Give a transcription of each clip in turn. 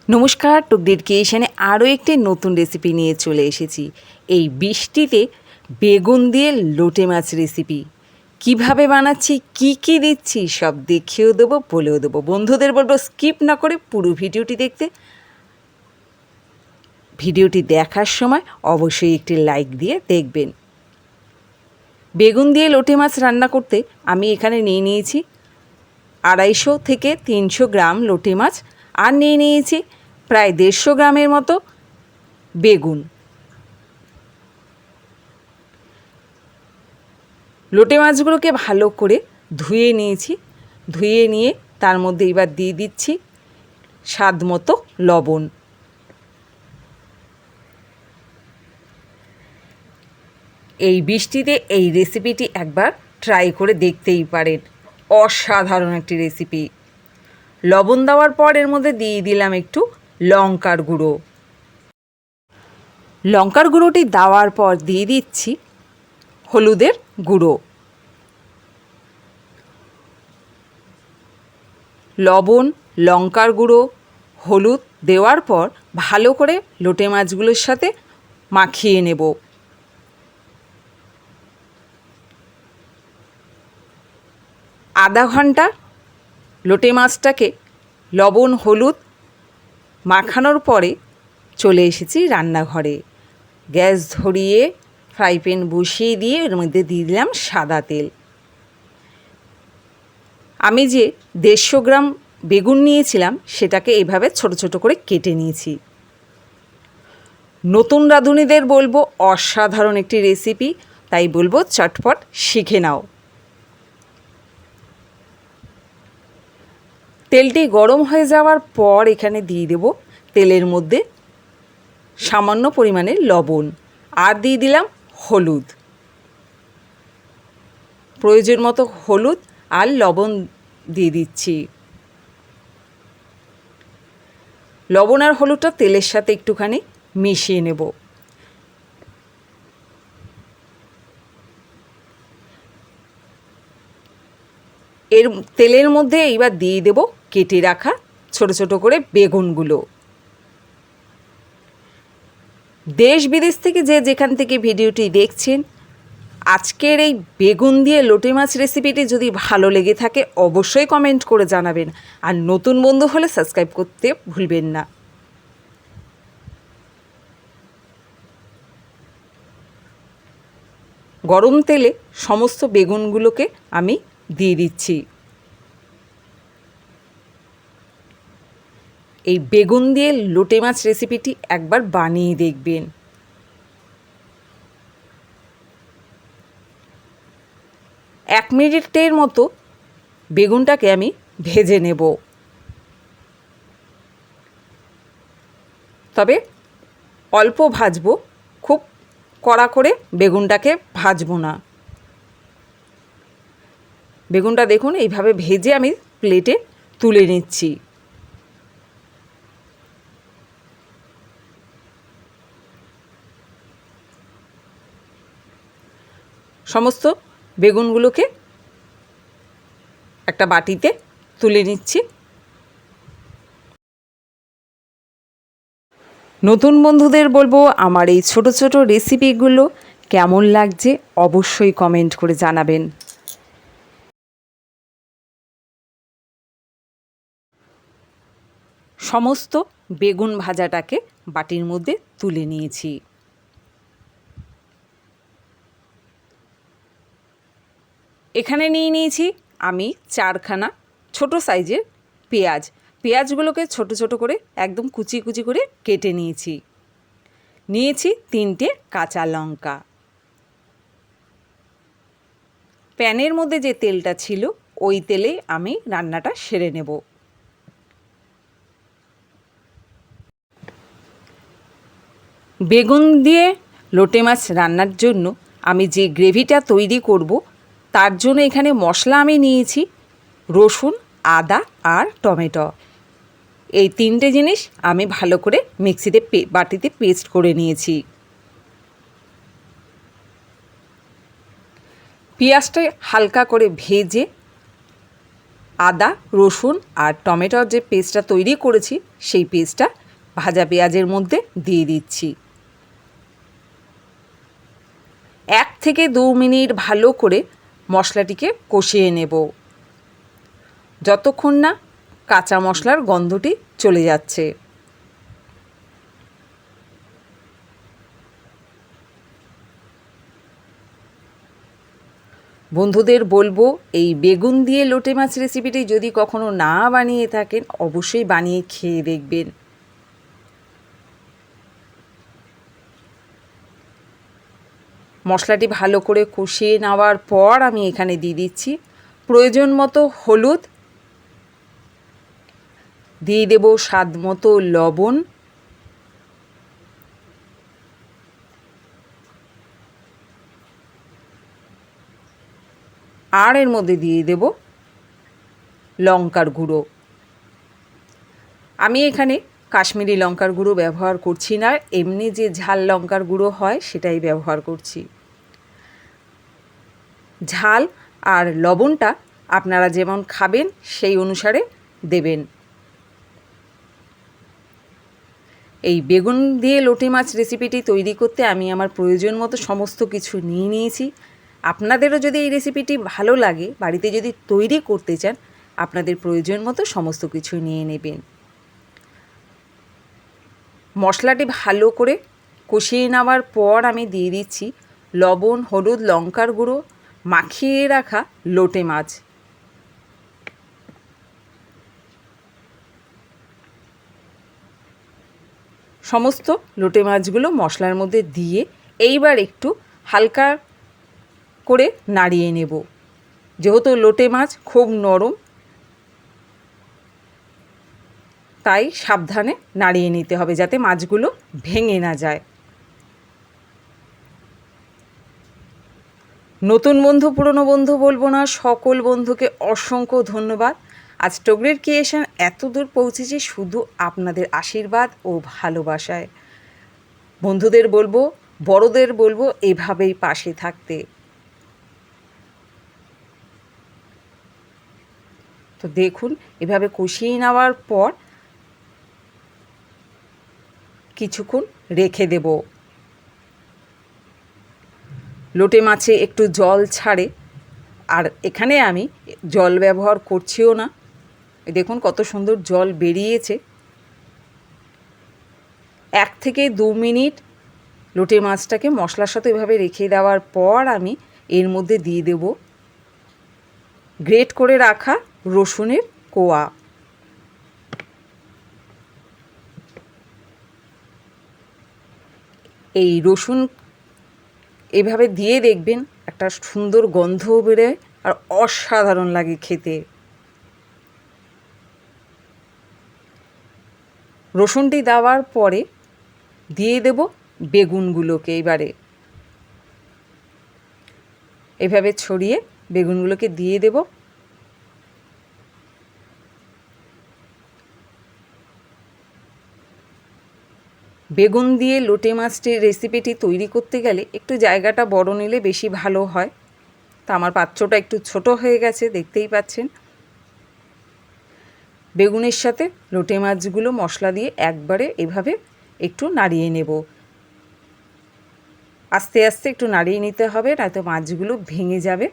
নমস্কার, টুকদির কিচেনে আরও একটি নতুন রেসিপি নিয়ে চলে এসেছি। এই বৃষ্টিতে বেগুন দিয়ে লোটে মাছ রেসিপি কিভাবে বানাচ্ছি, কি কি দিচ্ছি সব দেখিয়েও দেবো, বলেও দেবো। বন্ধুদের বলবো স্কিপ না করে পুরো ভিডিওটি দেখতে। ভিডিওটি দেখার সময় অবশ্যই একটি লাইক দিয়ে দেখবেন। বেগুন দিয়ে লোটে মাছ রান্না করতে আমি এখানে নিয়ে নিয়েছি 250 থেকে 300 গ্রাম লোটে মাছ, আর নিয়ে নিয়েছি প্রায় 150 গ্রামের মতো বেগুন। লোটে মাছগুলোকে ভালো করে ধুয়ে নিয়েছি। ধুয়ে নিয়ে তার মধ্যে এবার দিয়ে দিচ্ছি স্বাদ মতো লবণ। এই বৃষ্টিতে এই রেসিপিটি একবার ট্রাই করে দেখতেই পারেন, অসাধারণ একটি রেসিপি। লবণ দেওয়ার পর এর মধ্যে দিয়ে দিলাম একটু লঙ্কার গুঁড়ো। লঙ্কার গুঁড়োটি দেওয়ার পর দিয়ে দিচ্ছি হলুদের গুঁড়ো। লবণ, লঙ্কার গুঁড়ো, হলুদ দেওয়ার পর ভালো করে লোটে মাছগুলোর সাথে মাখিয়ে নেব। আধা ঘন্টা লোটে মাছটাকে লবণ হলুদ মাখানোর পরে চলে এসেছি রান্নাঘরে। গ্যাস ধরিয়ে ফ্রাই প্যান বসিয়ে দিয়ে এর মধ্যে দিয়ে দিলাম সাদা তেল। আমি যে 150 গ্রাম বেগুন নিয়েছিলাম সেটাকে এইভাবে ছোট ছোট করে কেটে নিয়েছি। নতুন রাঁধুনিদের বলবো অসাধারণ একটি রেসিপি, তাই বলবো চটপট শিখে নাও। তেলটি গরম হয়ে যাওয়ার পর এখানে দিয়ে দেব তেলের মধ্যে সামান্য পরিমাণে লবণ, আর দিয়ে দিলাম হলুদ। প্রয়োজন মতো হলুদ আর লবণ দিয়ে দিচ্ছি। লবণ আর হলুদটা তেলের সাথে একটুখানি মিশিয়ে নেব। এর তেলের মধ্যে এইবার দিয়ে দেব কেটে রাখা ছোট ছোট করে বেগুনগুলো। দেশ বিদেশ থেকে যে যেখান থেকে ভিডিওটি দেখছেন, আজকের এই বেগুন দিয়ে লোটে মাছ রেসিপিটি যদি ভালো লেগে থাকে অবশ্যই কমেন্ট করে জানাবেন, আর নতুন বন্ধু হলে সাবস্ক্রাইব করতে ভুলবেন না। গরম তেলে সমস্ত বেগুনগুলোকে আমি দিয়ে দিচ্ছি। এই বেগুন দিয়ে লোটে মাছ রেসিপিটি একবার বানিয়ে দেখবেন। 1 মিনিটের মতো বেগুনটাকে আমি ভেজে নেব, তবে অল্প ভাজবো, খুব কড়া করে বেগুনটাকে ভাজবো না। বেগুনটা দেখুন এইভাবে ভেজে আমি প্লেটে তুলে নিচ্ছি। সমস্ত বেগুনগুলোকে একটা বাটিতে তুলে নিচ্ছি। নতুন বন্ধুদের বলবো আমার এই ছোট ছোট রেসিপিগুলো কেমন লাগছে অবশ্যই কমেন্ট করে জানাবেন। সমস্ত বেগুন ভাজাটাকে বাটির মধ্যে তুলে নিয়েছি। এখানে নিয়ে নিয়েছি আমি 4খানা ছোট সাইজের পেঁয়াজ। পেঁয়াজগুলোকে ছোট ছোট করে একদম কুচি কুচি করে কেটে নিয়েছি। নিয়েছি 3টে কাঁচা লঙ্কা। প্যানের মধ্যে যে তেলটা ছিল ওই তেলে আমি রান্নাটা সেরে নেব। বেগুন দিয়ে লোটে মাছ রান্নার জন্য আমি যে গ্রেভিটা তৈরি করব তার জন্য এখানে মশলা আমি নিয়েছি রসুন, আদা আর টমেটো। এই 3টে জিনিস আমি ভালো করে মিক্সিতে বাটিতে পেস্ট করে নিয়েছি। পেঁয়াজটা হালকা করে ভেজে আদা, রসুন আর টমেটোর যে পেস্টটা তৈরি করেছি সেই পেস্টটা ভাজা পেঁয়াজের মধ্যে দিয়ে দিচ্ছি। 1 থেকে 2 মিনিট ভালো করে মশলাটিকে কষিয়ে নেব, যতক্ষণ না কাঁচা মশলার গন্ধটি চলে যাচ্ছে। বন্ধুদের বলবো, এই বেগুন দিয়ে লোটে মাছ রেসিপিটি যদি কখনো না বানিয়ে থাকেন অবশ্যই বানিয়ে খেয়ে দেখবেন। মশলাটি ভালো করে কষিয়ে নেওয়ার পর আমি এখানে দিয়ে দিচ্ছি প্রয়োজন মতো হলুদ, দিয়ে দেব স্বাদ মতো লবণ, আর এর মধ্যে দিয়ে দেব লঙ্কার গুঁড়ো। আমি এখানে কাশ্মীরি লঙ্কার গুঁড়ো ব্যবহার করছি না, এমনি যে ঝাল লঙ্কার গুঁড়ো হয় সেটাই ব্যবহার করছি। ঝাল আর লবণটা আপনারা যেমন খাবেন সেই অনুসারে দেবেন। এই বেগুন দিয়ে লোটে মাছ রেসিপিটি তৈরি করতে আমি আমার প্রয়োজন মতো সমস্ত কিছু নিয়ে নিয়েছি। আপনাদেরও যদি এই রেসিপিটি ভালো লাগে, বাড়িতে যদি তৈরি করতে চান, আপনাদের প্রয়োজন মতো সমস্ত কিছু নিয়ে নেবেন। মশলাটি ভালো করে কষিয়ে নেওয়ার পর আমি দিয়ে দিচ্ছি লবণ, হলুদ, লঙ্কার গুঁড়ো, মাখিয়ে রাখা লোটে মাছ। সমস্ত লোটে মাছগুলো মশলার মধ্যে দিয়ে এইবার একটু হালকা করে নাড়িয়ে নেব। যেহেতু লোটে মাছ খুব নরম, তাই সাবধানে নাড়িয়ে নিতে হবে যাতে মাছগুলো ভেঙে না যায়। নতুন বন্ধু, পুরনো বন্ধু বলবো না, সকল বন্ধুকে অসংখ্য ধন্যবাদ। আজ টগরির ক্রিয়েশন এত দূর পৌঁছেছি শুধু আপনাদের আশীর্বাদ ও ভালোবাসায়। বন্ধুদের বলবো, বড়দের বলবো এভাবেই পাশে থাকতে। তো দেখুন, এভাবে কষিয়ে নেওয়ার পর কিছুক্ষণ রেখে দেব। লোটে মাছে একটু জল ছাড়ে, আর এখানে আমি জল ব্যবহার করছিও না। দেখুন কত সুন্দর জল বেরিয়েছে। 1 থেকে 2 মিনিট লোটে মাছটাকে মশলার সাথে এভাবে রেখে দেওয়ার পর আমি এর মধ্যে দিয়ে দেব গ্রেট করে রাখা রসুনের কোয়া। এই রসুন এভাবে দিয়ে দেখবেন একটা সুন্দর গন্ধও বেরোয় আর অসাধারণ লাগে খেতে। রসুনটি দেওয়ার পরে দিয়ে দেব বেগুনগুলোকে। এবারে এভাবে ছড়িয়ে বেগুনগুলোকে দিয়ে দেব। বেগুন দিয়ে লোটে মাছটির রেসিপিটি তৈরি করতে গেলে একটু জায়গাটা বড় নিলে বেশি ভালো হয়। তা আমার পাত্রটা একটু ছোট হয়ে গেছে, দেখতেই পাচ্ছেন। বেগুনের সাথে লোটে মাছগুলো মশলা দিয়ে একবারে এভাবে একটু নাড়িয়ে নেব। আস্তে আস্তে একটু নাড়িয়ে নিতে হবে, নয়তো মাছগুলো ভেঙে যাবে।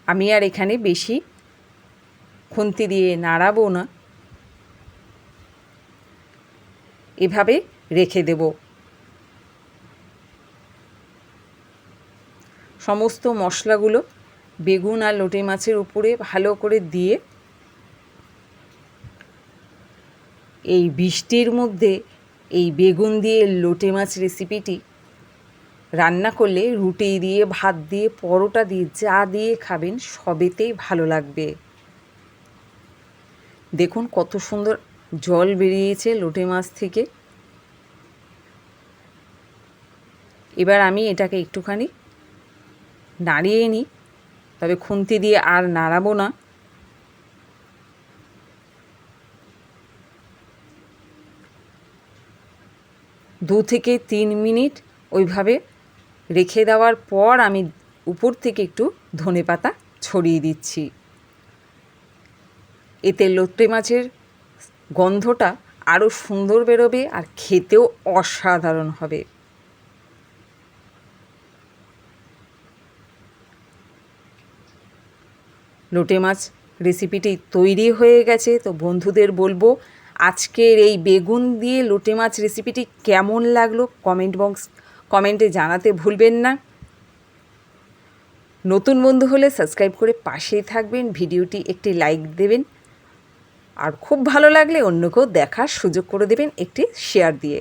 আমি আর এখানে বেশি খুন্তি দিয়ে নাড়াবো না, এভাবে রেখে দেব। সমস্ত মশলাগুলো বেগুন আর লোটে মাছের উপরে ভালো করে দিয়ে এই বৃষ্টির মধ্যে এই বেগুন দিয়ে লোটে মাছ রেসিপিটি রান্না করলে রুটি দিয়ে, ভাত দিয়ে, পরোটা দিয়ে, যা দিয়ে খাবেন সবেতেই ভালো লাগবে। দেখুন কত সুন্দর জল বেরিয়েছে লোটে মাছ থেকে। এবার আমি এটাকে একটুখানি নাড়িয়ে নিই, তবে খুন্তি দিয়ে আর নাড়াবো না। দু থেকে 3 মিনিট ওইভাবে রেখে দেওয়ার পর আমি উপর থেকে একটু ধনেপাতা ছড়িয়ে দিচ্ছি। এতে লোটে মাছের গন্ধটা আরও সুন্দর বেরোবে আর খেতেও অসাধারণ হবে। লোটে মাছ রেসিপিটি তৈরি হয়ে গেছে। তো বন্ধুদের বলবো আজকের এই বেগুন দিয়ে লোটে মাছ রেসিপিটি কেমন লাগলো কমেন্টে জানাতে ভুলবেন না। নতুন বন্ধু হলে সাবস্ক্রাইব করে পাশেই থাকবেন, ভিডিওটি একটি লাইক দেবেন, আর খুব ভালো লাগলে অন্যকেও দেখার সুযোগ করে দেবেন একটি শেয়ার দিয়ে।